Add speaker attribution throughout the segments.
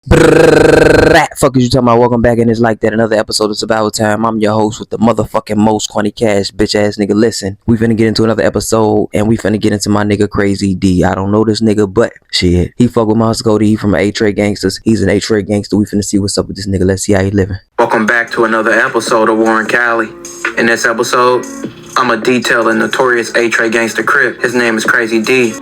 Speaker 1: Fuck is you talking about? Welcome back, and it's like that. Another episode of Survival Time. I'm your host with the motherfucking most corny cash, bitch ass nigga. Listen, we finna get into another episode, and we finna get into my nigga Krazy D. I don't know this nigga, but shit, he fuck with Monster Cody. He from Trey Gangsters. He's an Trey Gangster. We finna see what's up with this nigga. Let's see how he living.
Speaker 2: Welcome back to another episode of Warren Cali. In this episode, I'ma detail a notorious Trey Gangster Crip. His name is Krazy D.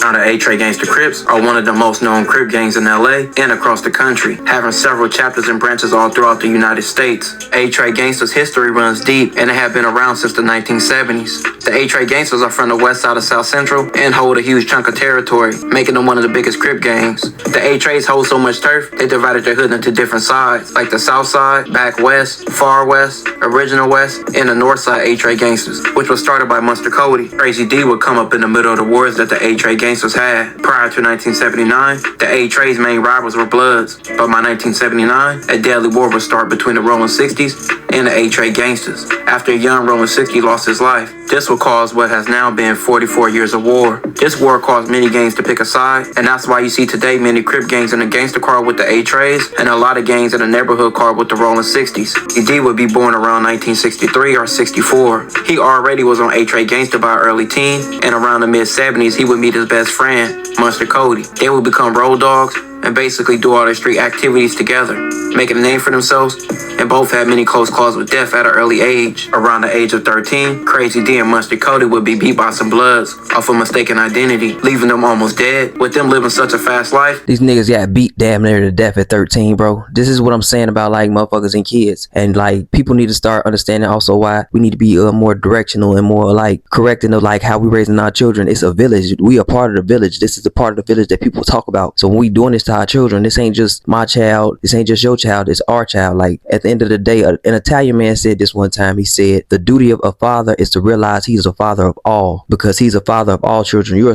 Speaker 2: Now the Trey Gangster Crips are one of the most known Crip gangs in LA and across the country, having several chapters and branches all throughout the United States. Trey Gangsters' history runs deep, and they have been around since the 1970s. The Trey Gangsters are from the west side of South Central and hold a huge chunk of territory, making them one of the biggest Crip gangs. The Treys hold so much turf, they divided their hood into different sides, like the south side, back west, far west, original west, and the north side Trey Gangsters, which was started by Monster Cody. Krazy D would come up in the middle of the wars that the Trey Gangsters had. Prior to 1979, the Trey's main rivals were Bloods, but by 1979, a deadly war would start between the Rolling 60s and the Trey Gangsters, after a young Rolling 60 lost his life. This would cause what has now been 44 years of war. This war caused many gangs to pick a side, and that's why you see today many Crip gangs in the gangster car with the Treys, and a lot of gangs in the neighborhood car with the Rolling 60s. D would be born around 1963 or 64. He already was on Trey Gangster by early teen, and around the mid-70s he would meet his best friend, Monster Cody. They would become road dogs and basically do all their street activities together, making a name for themselves, and both had many close calls with death at an early age. Around the age of 13, Krazy D and Monster Cody would be beat by some Bloods off a mistaken identity, leaving them almost dead. With them living such a fast life,
Speaker 1: These niggas got beat damn near to death at 13, bro. This is what I'm saying about like motherfuckers and kids, and like people need to start understanding also why we need to be more directional and more like correcting of like how we raising our children. It's a village. We are part of the village. This is the part of the village that people talk about. So when we doing this to our children, this ain't just my child, this ain't just your child, it's our child. Like at the end of the day, an Italian man said this one time. He said the duty of a father is to realize he's a father of all, because he's a father of all children. You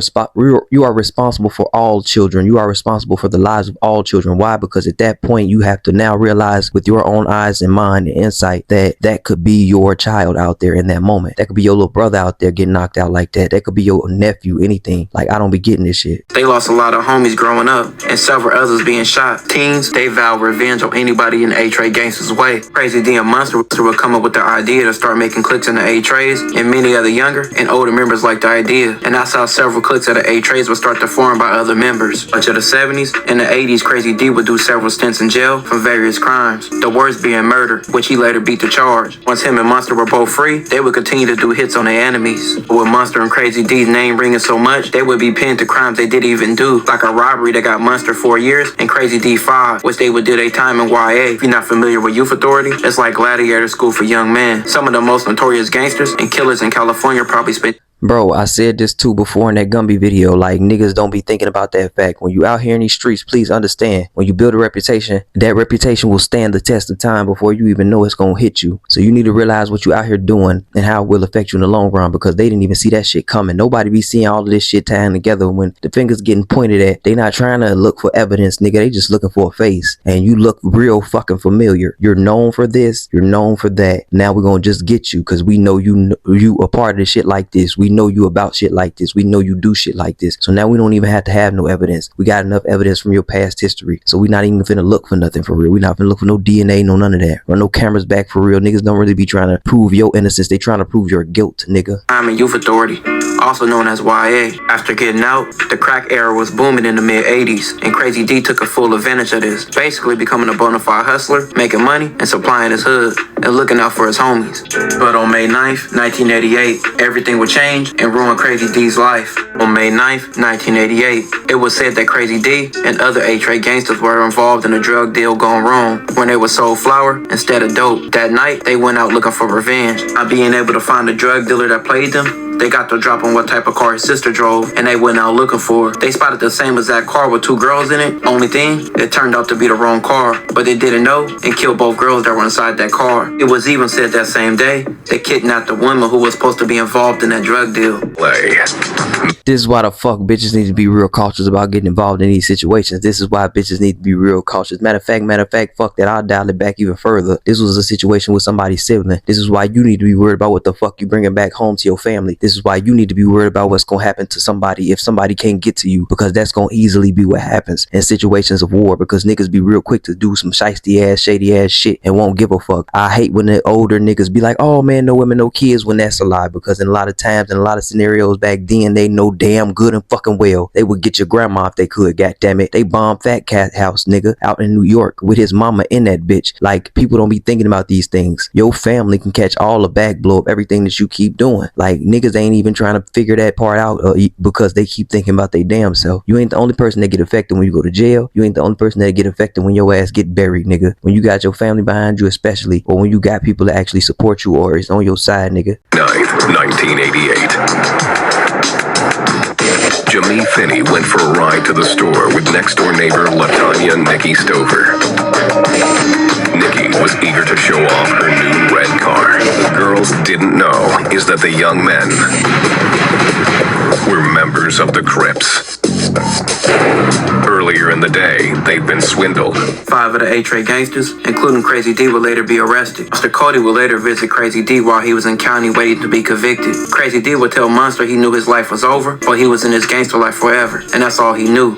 Speaker 1: are responsible for all children. You are responsible for the lives of all children. Why? Because at that point you have to now realize with your own eyes and mind and insight that that could be your child out there in that moment. That could be your little brother out there getting knocked out like that. That could be your nephew, anything. Like, I don't be getting this shit.
Speaker 2: they lost a lot of homies growing up, and several others being shot. Teens, they vowed revenge on anybody in the Trey Gangsters' way. Krazy D and Monster would come up with the idea to start making cliques in the Treys, and many other younger and older members liked the idea, and that's how several cliques of the Treys would start to form by other members. Much of the 70s and the 80s, Krazy D would do several stints in jail for various crimes, the worst being murder, which he later beat the charge. Once him and Monster were both free, they would continue to do hits on their enemies. But with Monster and Krazy D's name ringing so much, they would be pinned to crimes they didn't even do, like a robbery that got Monster 4 years and Krazy D 5, which they would do their time in YA. If you're not familiar with youth authority, it's like gladiator school for young men. Some of the most notorious gangsters and killers in California probably spent.
Speaker 1: Bro, I said this too before in that Gumby video, like niggas don't be thinking about that fact. When you out here in these streets, please understand, when you build a reputation, that reputation will stand the test of time before you even know it's gonna hit you. So you need to realize what you out here doing and how it will affect you in the long run, because they didn't even see that shit coming. Nobody be seeing all of this shit tying together when the fingers getting pointed at. They not trying to look for evidence, nigga. They just looking for a face, and you look real fucking familiar. You're known for this, you're known for that. Now we're gonna just get you because we know you a part of this shit like this. We know you about shit like this. We know you do shit like this. So now we don't even have to have no evidence. We got enough evidence from your past history. So we not even finna look for nothing for real. We not finna look for no DNA, no none of that. Or no cameras back for real. Niggas don't really be trying to prove your innocence. They trying to prove your guilt, nigga.
Speaker 2: I'm in youth authority, also known as YA. After getting out, the crack era was booming in the mid-80s, and Krazy D took a full advantage of this, basically becoming a bona fide hustler, making money and supplying his hood, and looking out for his homies. But on May 9th, 1988, everything would change and ruin Krazy D's life. On May 9th, 1988, it was said that Krazy D and other Trey gangsters were involved in a drug deal gone wrong when they were sold flour instead of dope. That night, they went out looking for revenge. Not being able to find the drug dealer that played them, they got the drop on what type of car his sister drove, and they went out looking for her. They spotted the same exact car with two girls in it. Only thing, it turned out to be the wrong car, but they didn't know and killed both girls that were inside that car. It was even said that same day they kidnapped the woman who was supposed to be involved in that drug deal.
Speaker 1: This is why the fuck bitches need to be real cautious about getting involved in these situations. This is why bitches need to be real cautious. Matter of fact, fuck that. I'll dial it back even further. This was a situation with somebody's sibling. This is why you need to be worried about what the fuck you bringing back home to your family. This is why you need to be worried about what's gonna happen to somebody if somebody can't get to you, because that's gonna easily be what happens in situations of war, because niggas be real quick to do some shiesty ass, shady ass shit and won't give a fuck. I hate when the older niggas be like, oh man, no women, no kids, when that's a lie, because in a lot of times, in a lot of scenarios back then, they know damn good and fucking well they would get your grandma if they could. Goddamn it, they bombed Fat Cat house, nigga, out in New York with his mama in that bitch. Like, people don't be thinking about these things. Your family can catch all the back blow of everything that you keep doing. Like, niggas ain't even trying to figure that part out because they keep thinking about their damn self. You ain't the only person that get affected when you go to jail. You ain't the only person that get affected when your ass get buried, nigga. When you got your family behind you, especially, or when you got people that actually support you or is on your side, nigga.
Speaker 3: 9th, 1988. Jamie Finney went for a ride to the store with next-door neighbor LaTanya Nikki Stover. Nikki was eager to show off her new red car. What the girls didn't know is that the young men were members of the Crips. Earlier in the day, they'd been swindled.
Speaker 2: 5 of the A-Trey gangsters, including Krazy D, would later be arrested. Mr. Cody would later visit Krazy D while he was in county waiting to be convicted. Krazy D would tell Monster he knew his life was over, but he was in his gangster life forever, and that's all he knew.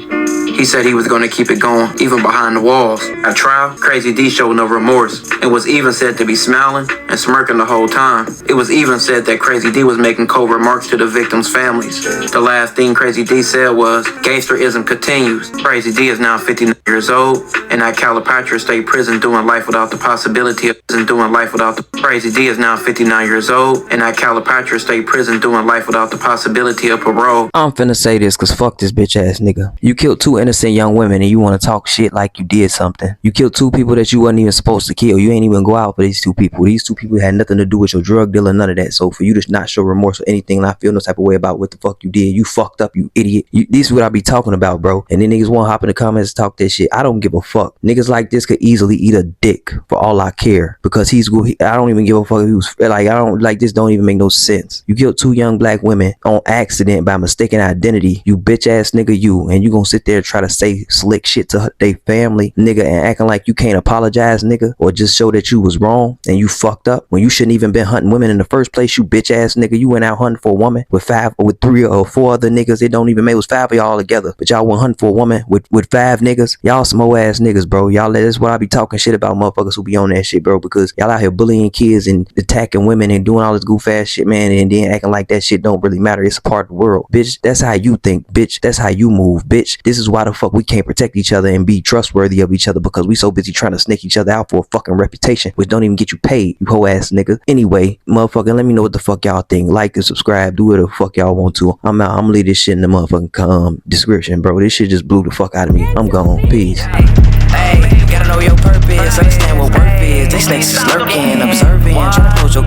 Speaker 2: He said he was going to keep it going, even behind the walls. At trial, Krazy D showed no remorse, and was even said to be smiling and smirking the whole time. It was even said that Krazy D was making cold remarks to the victims' families. The last thing Krazy D said was, "Gangsterism continues." Krazy D is now 59 years old, and at Calipatria State Prison doing life without the possibility of Krazy D is now 59 years old, and at Calipatria State Prison doing life without the possibility of parole.
Speaker 1: I'm finna say this cause fuck this bitch ass nigga. You killed 2 innocent young women and you wanna talk shit like you did something. You killed 2 people that you wasn't even supposed to kill. You ain't even go out for these 2 people. These 2 people had nothing to do with your drug dealer, none of that. So for you to not show remorse or anything and I feel no type of way about what the fuck you did, you fucked up, you idiot. This is what I be talking about, bro. And then niggas wanna hop in the comments and talk that shit. I don't give a fuck. Niggas like this could easily eat a dick for all I care, because I don't even give a fuck if he was like, I don't like, this don't even make no sense. You killed 2 young black women on accident by mistaken identity, you bitch ass nigga, and you gonna sit there and try to say slick shit to their family, nigga, and acting like you can't apologize, nigga, or just show that you was wrong and you fucked up when you shouldn't even been hunting women in the first place, you bitch ass nigga. You went out hunting for a woman with 3 or 4 other niggas. It don't even make, it was 5 of y'all together, but y'all went hunting for a woman with 5 niggas. Y'all some old ass niggas, bro. Y'all, that's what I be talking shit about, motherfuckers who be on that shit, bro, because y'all out here bullying kids and attacking women and doing all this goof ass shit, man, and then acting like that shit don't really matter. It's a part of the world, bitch. That's how you think, bitch. That's how you move, bitch. This is why the fuck we can't protect each other and be trustworthy of each other, because we so busy trying to snake each other out for a fucking reputation which don't even get you paid, you hoe ass nigga. Anyway, motherfucker, let me know what the fuck y'all think. Like and subscribe, do whatever the fuck y'all want to. I'm out. I'm gonna leave this shit in the motherfucking description, bro. This shit just blew the fuck out of me. I'm gone. Peace.
Speaker 4: Hey, you gotta know your purpose, understand what worth is. These snakes is lurking, observing, trying to close your